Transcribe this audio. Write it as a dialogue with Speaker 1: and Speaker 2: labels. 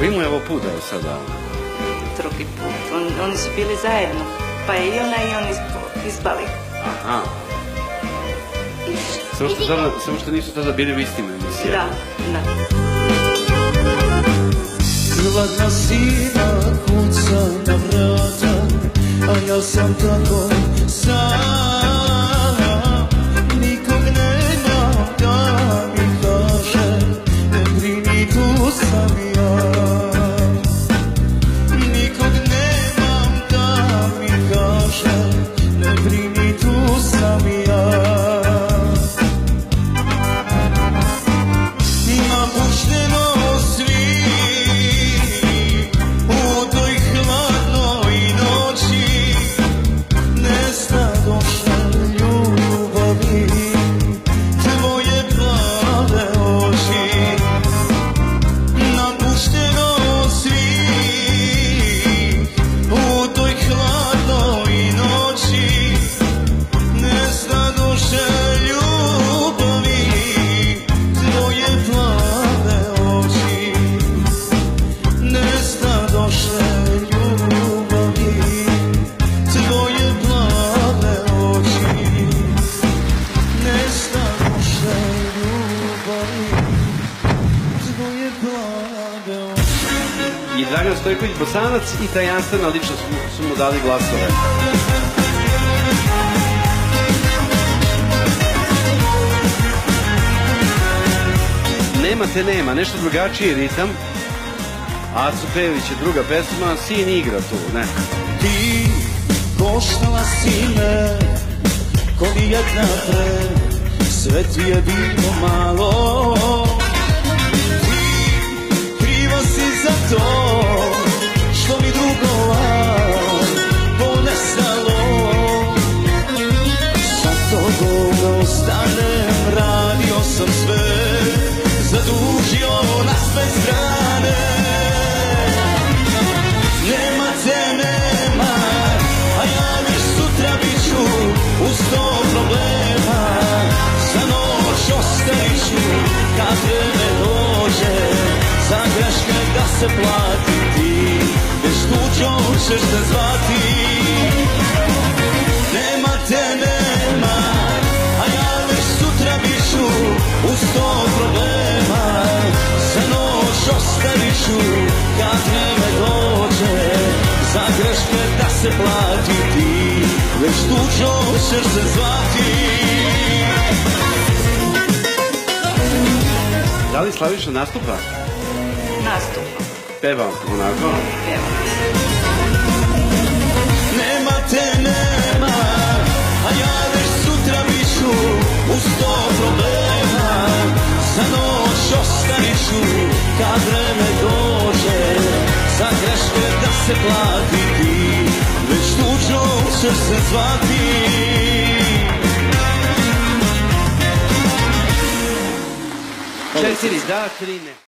Speaker 1: Koji mu je ovo put da je sada?
Speaker 2: Drugi put. Oni su bili zajedno. Pa je i ona i on izbali.
Speaker 1: Aha. Samo što nisu tada bili u istim emisijama.
Speaker 2: Da.
Speaker 3: Hladna zima kuca na vrata, a ja sam tako sam. Nikog nema da mi kaže, ne brini, tu sam ja. Nikog nemam da mi kaže, ne brini, tu sam ja. Napušteno svi u toj hladnoj noći, nestadoše ljubavi tvoje plave oči. Napušteno svi u toj hladnoj noći, nestadoše ljubavi tvoje plave oči. Nestadoše ljubavi tvoje plave oči. Nestadoše ljubavi tvoje plave oči.
Speaker 1: I Dragan Stojković Bosanac i tajanstvena ličnost su mu dali glasove. Nema te nema, nešto drugačiji ritam. Aco Pejović je druga pesma, sin igra tu, ne?
Speaker 3: Ti koštala si me ko nijedna pre, sve ti je bilo malo. Ti kriva si za to što mi drugova ponestalo. Sa tobom da ostanem, radio sam sve, zadužio na sve strane. Nema te nema, a ja već sutra bit ću uz 100 problema. Za noć ostavit ću kad vreme dođe, za greške da se plati ti, već tuđom ćeš se zvati. Nema te nema, a ja već sutra bit ću uz 100 problema. Za noć ostavit ću kad vreme dođe, za greške da se plati ti, već tuđom ćeš se zvati.
Speaker 1: Da li Slaviša nastupa?
Speaker 2: Nastupa.
Speaker 1: Peva onako?
Speaker 2: Peva.
Speaker 3: Nema te nema, a ja već sutra bit ću uz 100 problema. Za noć ostavit ću kad vreme dođe, za greške da se plati ti, već tuđom ćeš se zvati.
Speaker 1: 4 da, 3 ne.